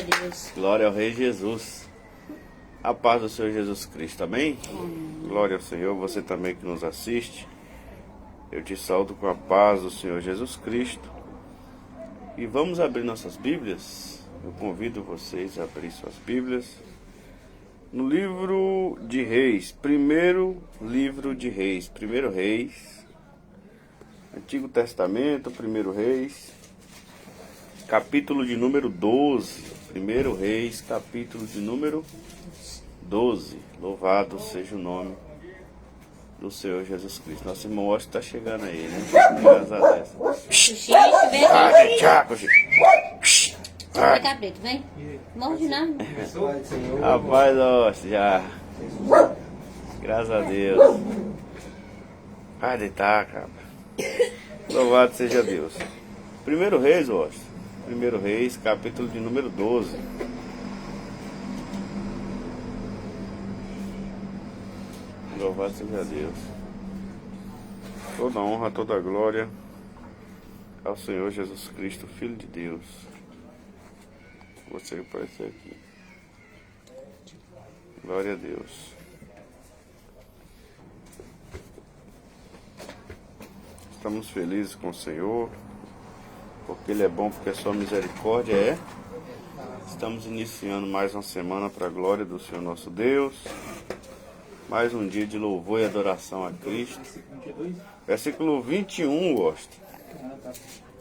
a Deus. Glória ao Rei Jesus. A paz do Senhor Jesus Cristo, amém? Glória ao Senhor, você também que nos assiste. Eu te saúdo com a paz do Senhor Jesus Cristo. E vamos abrir nossas Bíblias. Eu convido vocês a abrir suas Bíblias no livro de Reis, primeiro livro de Reis, primeiro Reis, Antigo Testamento, primeiro Reis, capítulo de número 12, primeiro Reis, capítulo de número 12. Louvado seja o nome do Senhor Jesus Cristo. Nosso irmão Washington está chegando aí, né? Graças a Deus. Vem, cabrito, vem. Morde não. Rapaz, Washington, já. Graças a Deus. Vai deitar, cara. Louvado seja Deus. Primeiro Reis, Washington. Primeiro Reis, capítulo de número 12. Louvado seja Deus. Toda honra, toda glória ao Senhor Jesus Cristo, Filho de Deus. Você que apareceu aqui. Glória a Deus. Estamos felizes com o Senhor, porque Ele é bom, porque a sua misericórdia é. Estamos iniciando mais uma semana para a glória do Senhor nosso Deus. Mais um dia de louvor e adoração a Cristo. Versículo 21, Washington.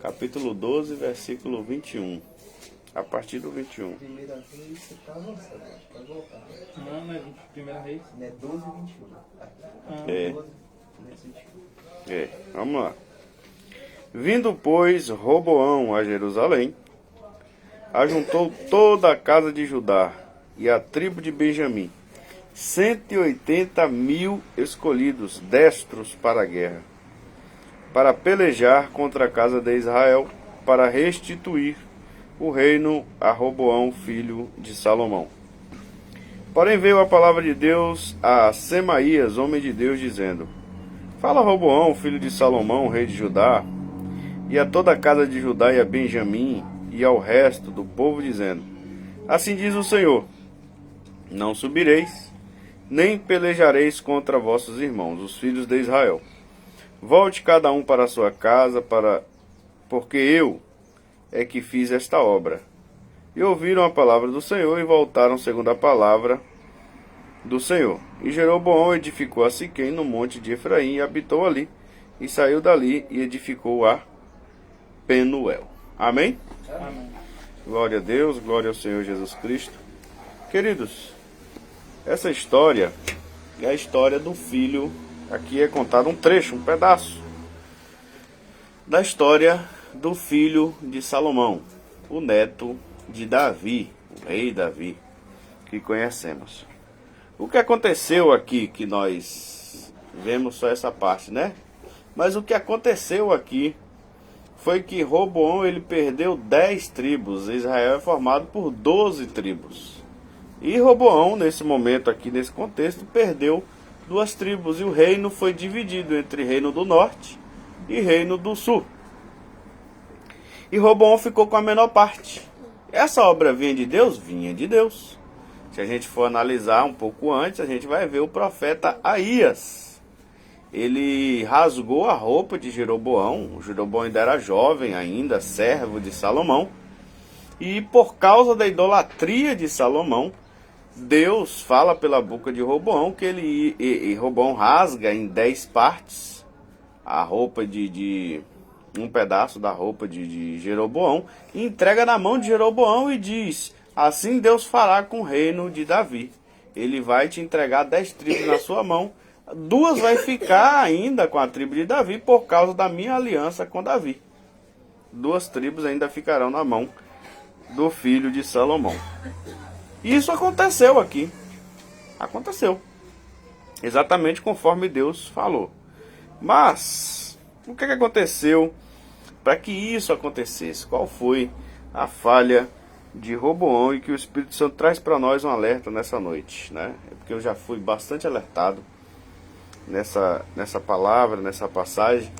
Capítulo 12, versículo 21. A partir do 21. Primeira Reis, você tá avançando, pode voltar. Não é Primeira Reis. Não é 12 e 21. É. 12, 21. Vamos lá. Vindo, pois, Roboão a Jerusalém, ajuntou toda a casa de Judá e a tribo de Benjamim, 180.000 escolhidos, destros para a guerra, para pelejar contra a casa de Israel, para restituir o reino a Roboão, filho de Salomão. Porém veio a palavra de Deus a Semaías, homem de Deus, dizendo: Fala Roboão, filho de Salomão, rei de Judá, e a toda a casa de Judá e a Benjamim, e ao resto do povo, dizendo: Assim diz o Senhor: Não subireis, nem pelejareis contra vossos irmãos, os filhos de Israel. Volte cada um para a sua casa, porque eu é que fiz esta obra. E ouviram a palavra do Senhor e voltaram segundo a palavra do Senhor. E Jeroboão edificou a Siquém no monte de Efraim e habitou ali. E saiu dali e edificou a Penuel. Amém? Amém. Glória a Deus, glória ao Senhor Jesus Cristo. Queridos, essa história é a história do filho. Aqui é contado um trecho, um pedaço da história do filho de Salomão, o neto de Davi, o rei Davi, que conhecemos. O que aconteceu aqui, que nós vemos só essa parte, né? Mas o que aconteceu aqui foi que Roboão ele perdeu 10 tribos. Israel é formado por 12 tribos. E Roboão, nesse momento aqui, nesse contexto, perdeu 2 tribos. E o reino foi dividido entre reino do norte e reino do sul. E Roboão ficou com a menor parte. Essa obra vinha de Deus? Vinha de Deus. Se a gente for analisar um pouco antes, a gente vai ver o profeta Aías. Ele rasgou a roupa de Jeroboão. O Jeroboão ainda era jovem, ainda servo de Salomão. E por causa da idolatria de Salomão, Deus fala pela boca de Roboão que Roboão rasga em 10 partes a roupa um pedaço da roupa de Jeroboão, e entrega na mão de Jeroboão e diz: Assim Deus fará com o reino de Davi. Ele vai te entregar 10 tribos na sua mão. 2 vai ficar ainda com a tribo de Davi por causa da minha aliança com Davi. 2 tribos ainda ficarão na mão do filho de Salomão. Isso aconteceu aqui. Aconteceu. Exatamente conforme Deus falou. Mas o que aconteceu para que isso acontecesse? Qual foi a falha de Roboão e que o Espírito Santo traz para nós um alerta nessa noite, né? É porque eu já fui bastante alertado nessa palavra, nessa passagem.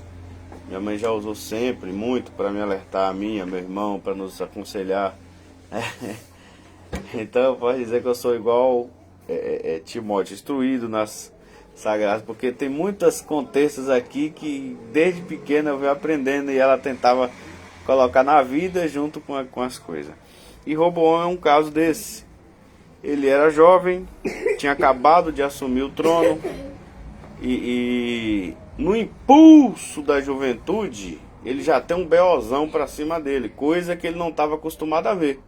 Minha mãe já usou sempre muito para me alertar, a mim, a meu irmão, para nos aconselhar. Então eu posso dizer que eu sou igual Timóteo, instruído nas sagradas, porque tem muitos contextos aqui que desde pequeno eu venho aprendendo e ela tentava colocar na vida junto com as coisas. E Roboão é um caso desse. Ele era jovem, tinha acabado de assumir o trono e no impulso da juventude ele já tem um beozão pra cima dele, coisa que ele não estava acostumado a ver.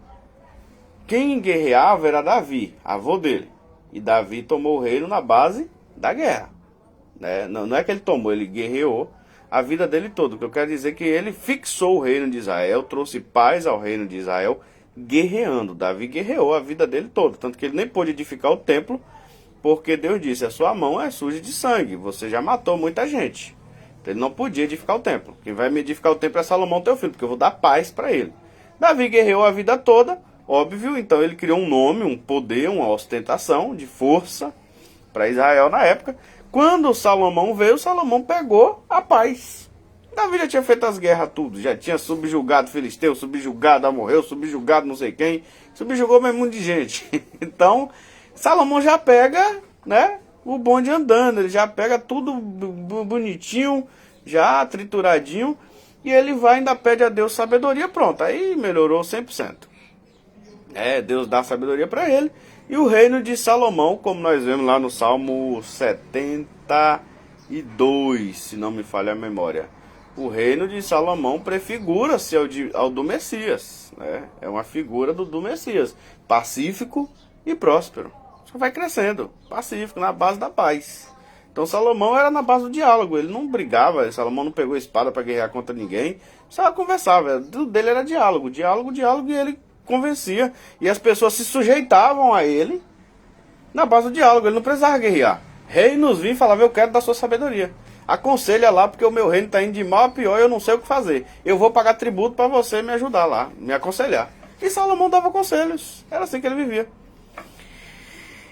Quem guerreava era Davi, avô dele. E Davi tomou o reino na base da guerra. Né? Não é que ele tomou, ele guerreou a vida dele toda. O que eu quero dizer é que ele fixou o reino de Israel, trouxe paz ao reino de Israel, guerreando. Davi guerreou a vida dele toda. Tanto que ele nem pôde edificar o templo, porque Deus disse, a sua mão é suja de sangue, você já matou muita gente. Então ele não podia edificar o templo. Quem vai me edificar o templo é Salomão, teu filho, porque eu vou dar paz para ele. Davi guerreou a vida toda, óbvio, então ele criou um nome, um poder, uma ostentação de força para Israel na época. Quando Salomão veio, Salomão pegou a paz. Davi já tinha feito as guerras tudo, já tinha subjugado Filisteu, subjugado Amorreu, subjugado não sei quem, subjugou mesmo um monte de gente. Então, Salomão já pega, né, o bonde andando, ele já pega tudo bonitinho, já trituradinho, e ele vai ainda pede a Deus sabedoria, pronto, aí melhorou 100%. Deus dá sabedoria para ele. E o reino de Salomão, como nós vemos lá no Salmo 72, se não me falha a memória. O reino de Salomão prefigura-se ao do Messias. Né? É uma figura do Messias. Pacífico e próspero. Só vai crescendo. Pacífico, na base da paz. Então Salomão era na base do diálogo. Ele não brigava. Salomão não pegou espada para guerrear contra ninguém. Só conversava. Tudo dele era diálogo. Diálogo, e ele convencia, e as pessoas se sujeitavam a ele na base do diálogo. Ele não precisava guerrear. Rei nos vinha e falava, eu quero da sua sabedoria, aconselha lá, porque o meu reino está indo de mal a pior e eu não sei o que fazer, eu vou pagar tributo para você me ajudar lá, me aconselhar. E Salomão dava conselhos, era assim que ele vivia.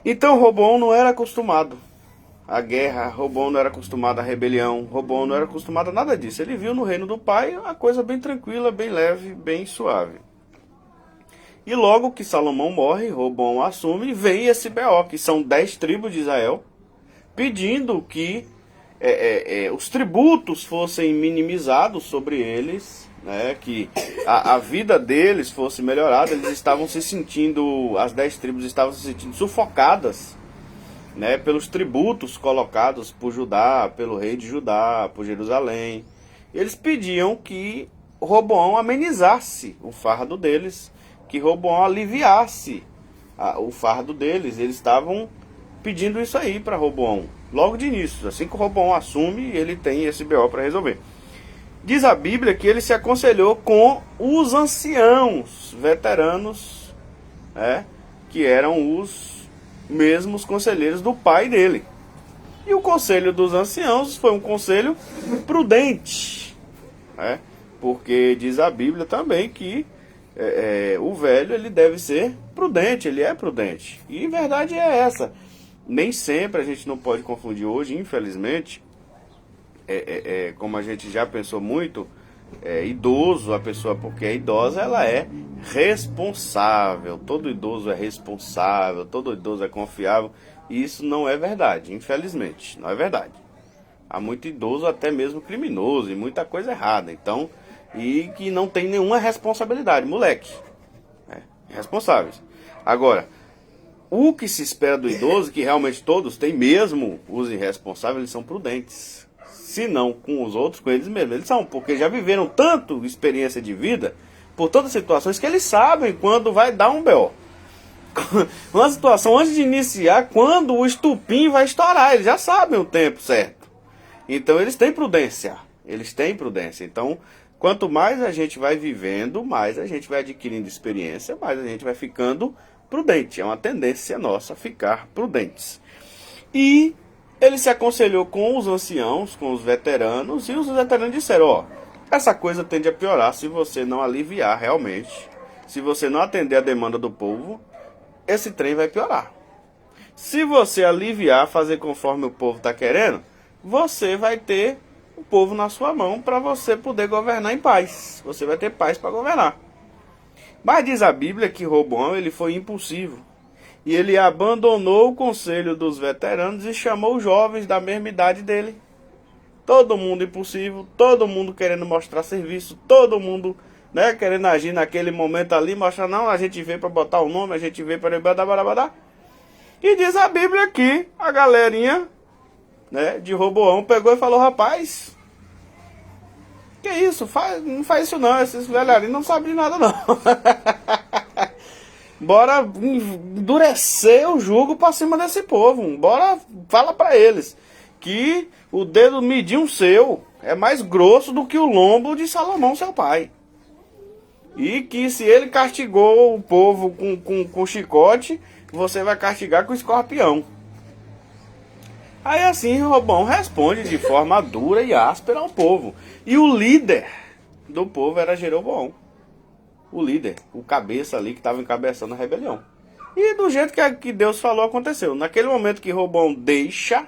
Então Roboão não era acostumado à guerra, Roboão não era acostumado à rebelião, Roboão não era acostumado a nada disso. Ele viu no reino do pai a coisa bem tranquila, bem leve, bem suave. E logo que Salomão morre, Roboão assume, vem esse BO, que são 10 tribos de Israel, pedindo que os tributos fossem minimizados sobre eles, né, que a vida deles fosse melhorada. Eles estavam se sentindo, as 10 tribos estavam se sentindo sufocadas, né, pelos tributos colocados por Judá, pelo rei de Judá, por Jerusalém. Eles pediam que Roboão amenizasse o fardo deles, que Roboão aliviasse o fardo deles. Eles estavam pedindo isso aí para Roboão, logo de início. Assim que o Roboão assume, ele tem esse BO para resolver. Diz a Bíblia que ele se aconselhou com os anciãos veteranos, né, que eram os mesmos conselheiros do pai dele. E o conselho dos anciãos foi um conselho prudente, né, porque diz a Bíblia também que o velho ele deve ser prudente, ele é prudente. E a verdade é essa. Nem sempre a gente não pode confundir hoje, infelizmente, como a gente já pensou muito, idoso, a pessoa porque é idosa, ela é responsável. Todo idoso é responsável, todo idoso é confiável. E isso não é verdade, infelizmente, não é verdade. Há muito idoso, até mesmo criminoso, e muita coisa errada. Então, e que não tem nenhuma responsabilidade, moleque. Irresponsáveis. Agora, o que se espera do idoso, que realmente todos têm, mesmo os irresponsáveis, eles são prudentes. Se não com os outros, com eles mesmos. Eles são, porque já viveram tanto experiência de vida, por todas as situações, que eles sabem quando vai dar um BO. Uma situação antes de iniciar, quando o estupim vai estourar. Eles já sabem o tempo certo. Então eles têm prudência. Eles têm prudência. Então, quanto mais a gente vai vivendo, mais a gente vai adquirindo experiência, mais a gente vai ficando prudente. É uma tendência nossa ficar prudentes. E ele se aconselhou com os anciãos, com os veteranos, e os veteranos disseram, essa coisa tende a piorar se você não aliviar realmente, se você não atender a demanda do povo, esse trem vai piorar. Se você aliviar, fazer conforme o povo está querendo, você vai ter o povo na sua mão para você poder governar em paz. Você vai ter paz para governar. Mas diz a Bíblia que Roboão ele foi impulsivo. E ele abandonou o conselho dos veteranos e chamou os jovens da mesma idade dele. Todo mundo impulsivo, todo mundo querendo mostrar serviço, todo mundo, né, querendo agir naquele momento ali, mostrar, não, a gente veio para botar o nome, a gente veio para... E diz a Bíblia que a galerinha, né, de Roboão pegou e falou, rapaz, que isso, não faz isso não, esses velharinhos não sabem de nada não. Bora endurecer o jugo para cima desse povo. Bora, fala para eles que o dedo midinho seu é mais grosso do que o lombo de Salomão, seu pai. E que se ele castigou o povo com chicote, você vai castigar com escorpião. Aí assim Roboão responde de forma dura e áspera ao povo. E o líder do povo era Jeroboão. O líder, o cabeça ali que estava encabeçando a rebelião. E do jeito que Deus falou, aconteceu. Naquele momento que Roboão deixa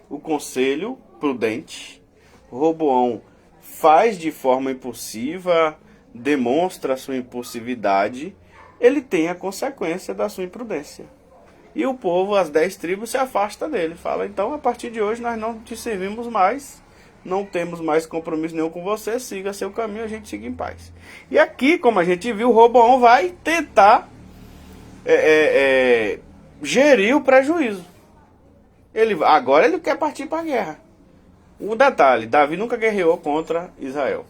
o conselho prudente, Roboão faz de forma impulsiva, demonstra a sua impulsividade, ele tem a consequência da sua imprudência. E o povo, as 10 tribos, se afasta dele. Fala, então a partir de hoje nós não te servimos mais, não temos mais compromisso nenhum com você, siga seu caminho, a gente siga em paz. E aqui, como a gente viu, Roboão vai tentar gerir o prejuízo. Agora ele quer partir para a guerra. Um detalhe, Davi nunca guerreou contra Israel.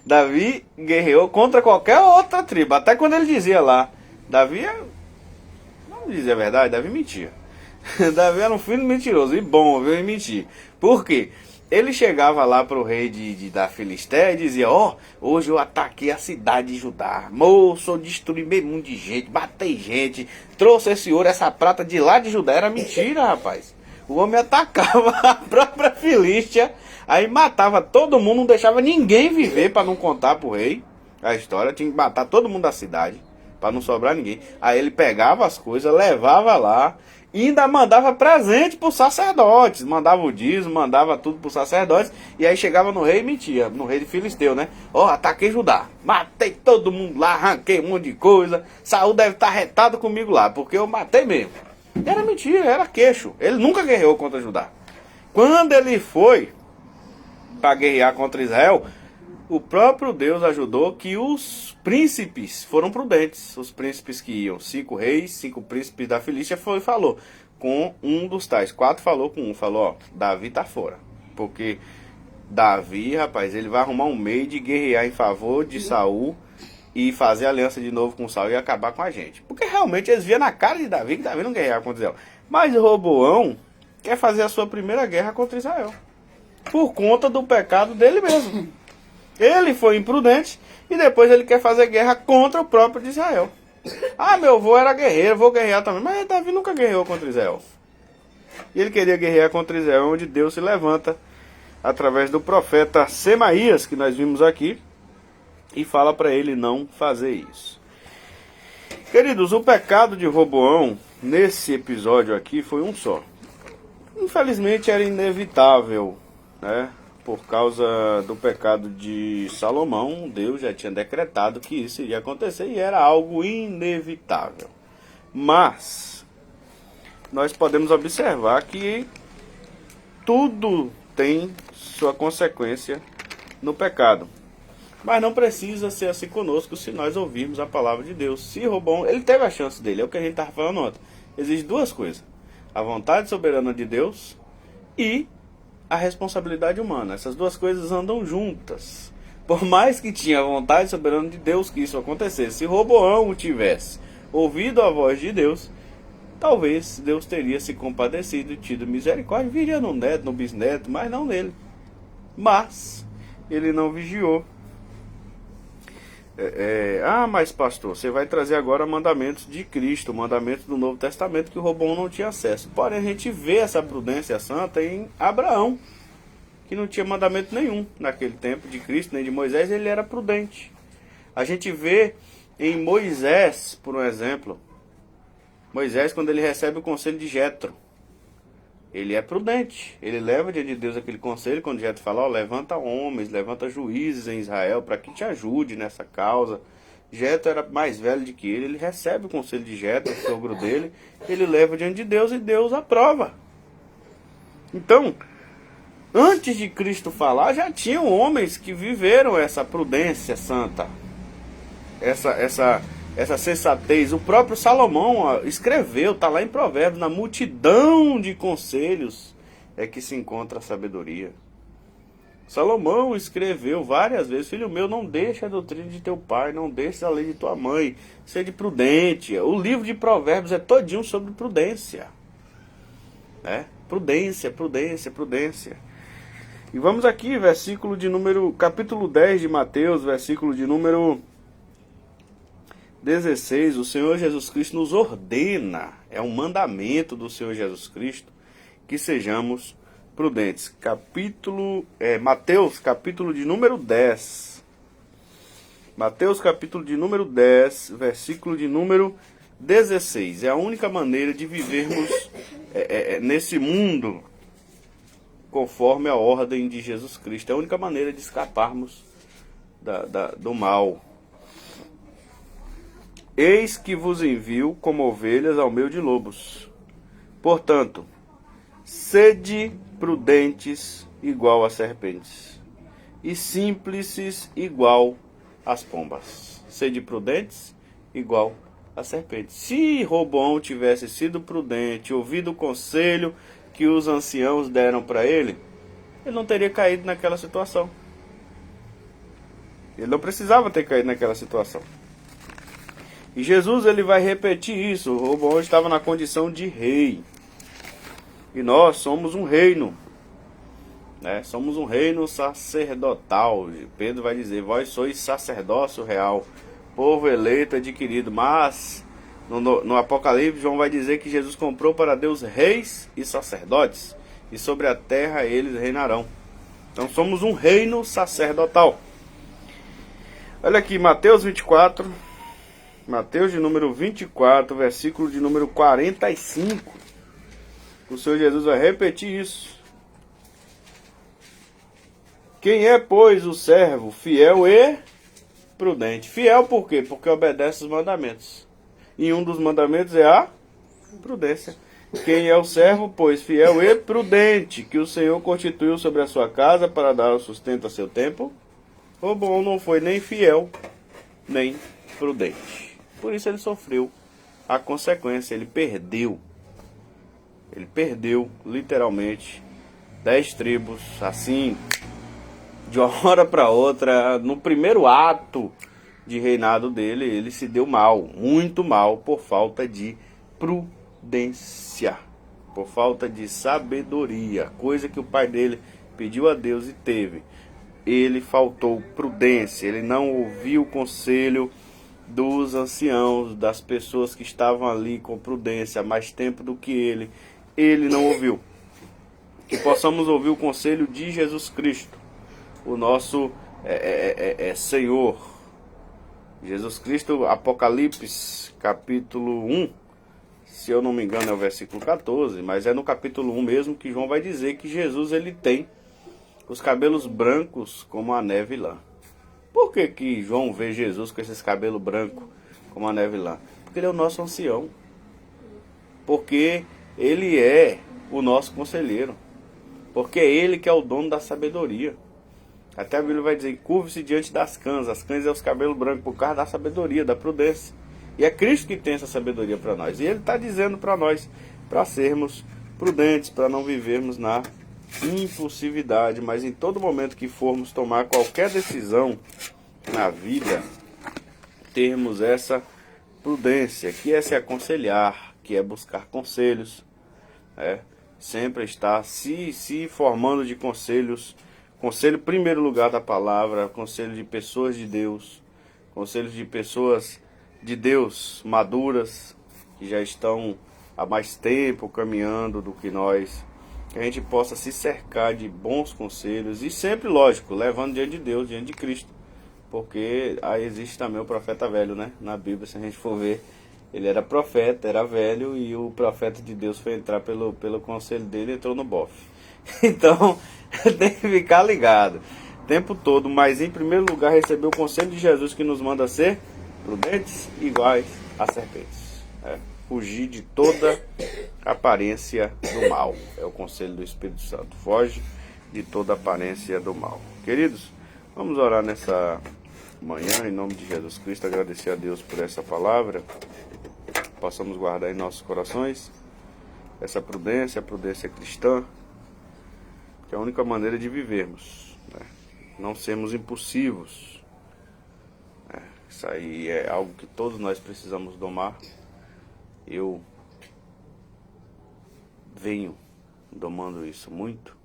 Davi guerreou contra qualquer outra tribo. Até quando ele dizia lá, Davi, não dizia a verdade, Davi mentia. Davi era um filho mentiroso e bom, viu, em mentir. Por quê? Ele chegava lá para o rei da Filistéia e dizia, hoje eu ataquei a cidade de Judá, moço, eu destruí meio mundo de gente, matei gente, trouxe esse ouro, essa prata de lá de Judá. Era mentira, rapaz. O homem atacava a própria Filístia, aí matava todo mundo, não deixava ninguém viver para não contar pro rei a história, tinha que matar todo mundo da cidade, para não sobrar ninguém. Aí ele pegava as coisas, levava lá, e ainda mandava presente para os sacerdotes, mandava o dízimo, mandava tudo para os sacerdotes, e aí chegava no rei e mentia, no rei de Filisteu, né? Ataquei Judá, matei todo mundo lá, arranquei um monte de coisa, Saul deve estar retado comigo lá, porque eu matei mesmo. Era mentira, era queixo, ele nunca guerreou contra Judá. Quando ele foi para guerrear contra Israel, o próprio Deus ajudou que os príncipes foram prudentes. Os príncipes que iam, 5 reis, 5 príncipes da Filístia, falou com um dos tais. 4 falou com um, falou, Davi tá fora. Porque Davi, rapaz, ele vai arrumar um meio de guerrear em favor de Saul e fazer aliança de novo com Saul e acabar com a gente. Porque realmente eles viam na cara de Davi que Davi não guerreava contra Israel. Mas Roboão quer fazer a sua primeira guerra contra Israel. Por conta do pecado dele mesmo. Ele foi imprudente e depois ele quer fazer guerra contra o próprio de Israel. Meu avô era guerreiro, vou guerrear também. Mas Davi nunca guerreou contra Israel. E ele queria guerrear contra Israel, onde Deus se levanta através do profeta Semaías, que nós vimos aqui, e fala para ele não fazer isso. Queridos, o pecado de Roboão, nesse episódio aqui, foi um só. Infelizmente era inevitável, né? Por causa do pecado de Salomão, Deus já tinha decretado que isso iria acontecer e era algo inevitável. Mas nós podemos observar que tudo tem sua consequência no pecado. Mas não precisa ser assim conosco se nós ouvirmos a palavra de Deus. Se Roboão, ele teve a chance dele, é o que a gente estava falando ontem. Existem duas coisas: a vontade soberana de Deus e a responsabilidade humana. Essas duas coisas andam juntas. Por mais que tinha a vontade soberana de Deus que isso acontecesse, se Roboão tivesse ouvido a voz de Deus, talvez Deus teria se compadecido e tido misericórdia, viria no neto, no bisneto, mas não nele. Mas ele não vigiou. Mas pastor, você vai trazer agora mandamentos de Cristo, mandamentos do Novo Testamento que o Roboão não tinha acesso. Porém, a gente vê essa prudência santa em Abraão, que não tinha mandamento nenhum naquele tempo de Cristo, nem de Moisés, ele era prudente. A gente vê em Moisés, por um exemplo, Moisés quando ele recebe o conselho de Jetro, ele é prudente. Ele leva diante de Deus aquele conselho, quando Jetro fala, ó, levanta homens, levanta juízes em Israel para que te ajude nessa causa. Jetro era mais velho do que ele recebe o conselho de Jetro, o sogro dele, ele leva diante de Deus e Deus aprova. Então, antes de Cristo falar, já tinham homens que viveram essa prudência santa, essa sensatez. O próprio Salomão escreveu, está lá em Provérbios, na multidão de conselhos é que se encontra a sabedoria. Salomão escreveu várias vezes, filho meu, não deixe a doutrina de teu pai, não deixe a lei de tua mãe, seja prudente. O livro de Provérbios é todinho sobre prudência. Prudência, prudência, prudência. E vamos aqui, capítulo 10 de Mateus, versículo de número 16, o Senhor Jesus Cristo nos ordena, é um mandamento do Senhor Jesus Cristo, que sejamos prudentes. Mateus, capítulo de número 10. Mateus, capítulo de número 10, versículo de número 16. É a única maneira de vivermos nesse mundo conforme a ordem de Jesus Cristo. É a única maneira de escaparmos do mal. Eis que vos envio como ovelhas ao meio de lobos. Portanto, sede prudentes igual a serpentes, e simples igual às pombas. Sede prudentes igual a serpentes. Se Roboão tivesse sido prudente, ouvido o conselho que os anciãos deram para ele não teria caído naquela situação. Ele não precisava ter caído naquela situação. E Jesus, ele vai repetir isso. O Roboão estava na condição de rei. E nós somos um reino. Somos um reino sacerdotal. Pedro vai dizer, vós sois sacerdócio real, povo eleito, adquirido. Mas, no Apocalipse, João vai dizer que Jesus comprou para Deus reis e sacerdotes. E sobre a terra eles reinarão. Então somos um reino sacerdotal. Olha aqui, Mateus 24... Mateus de número 24, versículo de número 45. O Senhor Jesus vai repetir isso. Quem é, pois, o servo fiel e prudente? Fiel por quê? Porque obedece os mandamentos. E um dos mandamentos é a prudência. Quem é o servo, pois, fiel e prudente, que o Senhor constituiu sobre a sua casa para dar o sustento a seu tempo? Roboão não foi nem fiel, nem prudente. Por isso ele sofreu a consequência, ele perdeu. Ele perdeu, literalmente, 10 tribos, assim, de uma hora para outra. No primeiro ato de reinado dele, ele se deu mal, muito mal, por falta de prudência, por falta de sabedoria, coisa que o pai dele pediu a Deus e teve. Ele faltou prudência, ele não ouviu o conselho dos anciãos, das pessoas que estavam ali com prudência há mais tempo do que ele não ouviu. Que possamos ouvir o conselho de Jesus Cristo, o nosso Senhor. Jesus Cristo, Apocalipse, capítulo 1, se eu não me engano é o versículo 14, mas é no capítulo 1 mesmo que João vai dizer que Jesus, ele tem os cabelos brancos como a neve e lã. Por que João vê Jesus com esses cabelos brancos como a neve e lã? Porque ele é o nosso ancião. Porque ele é o nosso conselheiro. Porque é ele que é o dono da sabedoria. Até a Bíblia vai dizer, curve-se diante das cãs. As cãs é os cabelos brancos por causa da sabedoria, da prudência. E é Cristo que tem essa sabedoria para nós. E ele está dizendo para nós, para sermos prudentes, para não vivermos na impulsividade, mas em todo momento que formos tomar qualquer decisão na vida, termos essa prudência, que é se aconselhar, que é buscar conselhos, sempre estar se formando de conselhos, conselho em primeiro lugar da palavra, conselho de pessoas de Deus, conselhos de pessoas de Deus maduras, que já estão há mais tempo caminhando do que nós. Que a gente possa se cercar de bons conselhos e sempre, lógico, levando diante de Deus, diante de Cristo. Porque aí existe também o profeta velho, né? Na Bíblia, se a gente for ver, Ele era profeta, era velho, e o profeta de Deus foi entrar pelo conselho dele e entrou no bofe. Então, tem que ficar ligado o tempo todo, mas em primeiro lugar receber o conselho de Jesus, que nos manda ser prudentes, iguais a serpentes. Fugir de toda aparência do mal. É o conselho do Espírito Santo. Foge de toda aparência do mal. Queridos, vamos orar nessa manhã, em nome de Jesus Cristo, agradecer a Deus por essa palavra. Possamos guardar em nossos corações essa prudência, a prudência cristã, que é a única maneira de vivermos, né? Não sermos impulsivos. Isso aí é algo que todos nós precisamos domar. Eu venho domando isso muito.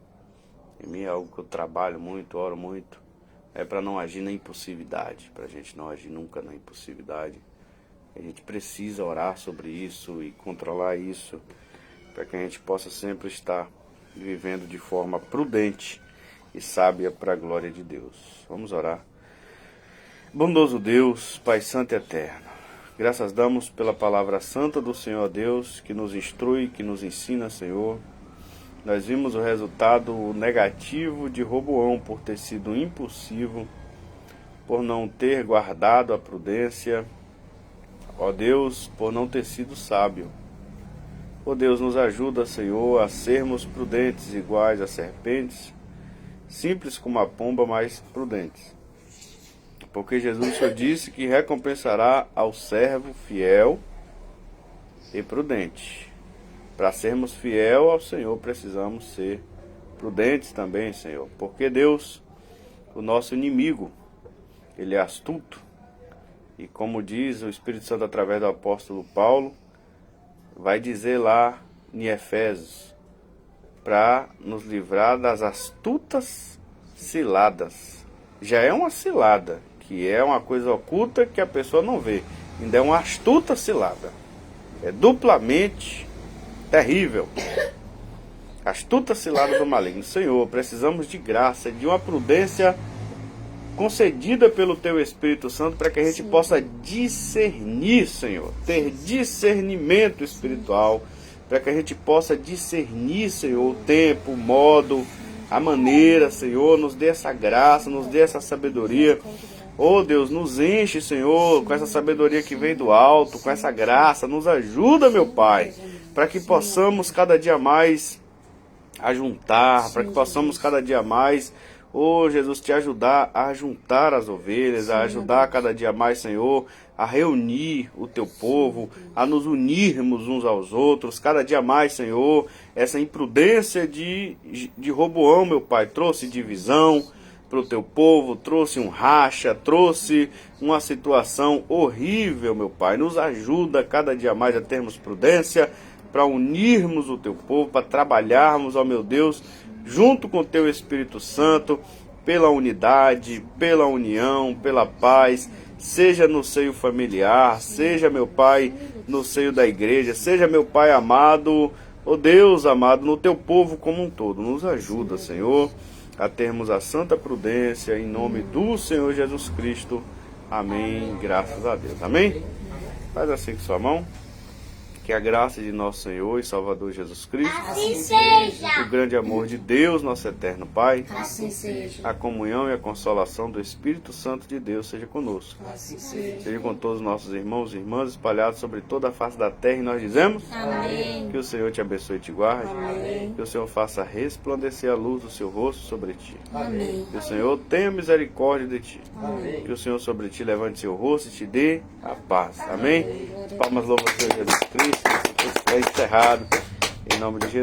Em mim é algo que eu trabalho muito, oro muito. É para não agir na impulsividade, para a gente não agir nunca na impulsividade. A gente precisa orar sobre isso e controlar isso, para que a gente possa sempre estar vivendo de forma prudente e sábia para a glória de Deus. Vamos orar. Bondoso Deus, Pai Santo e Eterno, graças damos pela palavra santa do Senhor Deus, que nos instrui, que nos ensina, Senhor. Nós vimos o resultado negativo de Roboão por ter sido impulsivo, por não ter guardado a prudência, ó Deus, por não ter sido sábio. Ó Deus, nos ajuda, Senhor, a sermos prudentes, iguais a serpentes, simples como a pomba, mas prudentes. Porque Jesus só disse que recompensará ao servo fiel e prudente. Para sermos fiel ao Senhor, precisamos ser prudentes também, Senhor. Porque Deus, o nosso inimigo, ele é astuto. E como diz o Espírito Santo através do apóstolo Paulo, vai dizer lá em Efésios, para nos livrar das astutas ciladas. Já é uma cilada, que é uma coisa oculta que a pessoa não vê. Ainda é uma astuta cilada. É duplamente terrível. Astuta cilada do maligno. Senhor, precisamos de graça, de uma prudência concedida pelo Teu Espírito Santo, para que a gente possa discernir, Senhor, ter discernimento espiritual, para que a gente possa discernir, Senhor, o tempo, o modo, a maneira, Senhor, nos dê essa graça, nos dê essa sabedoria. Oh Deus, nos enche, Senhor, com essa sabedoria que vem do alto, com essa graça, nos ajuda, meu Pai, para que possamos cada dia mais ajuntar, para que possamos cada dia mais, oh Jesus, te ajudar a juntar as ovelhas, a ajudar cada dia mais, Senhor, a reunir o teu povo, a nos unirmos uns aos outros, cada dia mais, Senhor. Essa imprudência de Roboão, meu Pai, trouxe divisão para o teu povo, trouxe um racha, trouxe uma situação horrível, meu Pai. Nos ajuda cada dia mais a termos prudência, para unirmos o teu povo, para trabalharmos, ó meu Deus, junto com o teu Espírito Santo, pela unidade, pela união, pela paz, seja no seio familiar, seja, meu Pai, no seio da igreja, seja, meu Pai amado, ó Deus amado, no teu povo como um todo. Nos ajuda, Senhor, a termos a santa prudência, em nome do Senhor Jesus Cristo. Amém, graças a Deus. Amém? Faz assim com sua mão. Que a graça de nosso Senhor e Salvador Jesus Cristo, Assim seja. o grande amor de Deus, nosso eterno Pai, Assim seja. a comunhão e a consolação do Espírito Santo de Deus seja conosco. Assim seja. Seja com todos os nossos irmãos e irmãs espalhados sobre toda a face da terra, e nós dizemos Amém. que o Senhor te abençoe e te guarde, Amém. que o Senhor faça resplandecer a luz do seu rosto sobre ti, Amém. que o Senhor tenha misericórdia de ti, Amém. que o Senhor sobre ti levante seu rosto e te dê a paz. Amém? Palmas, louva ao Senhor Jesus Cristo. Isso é encerrado em nome de Jesus.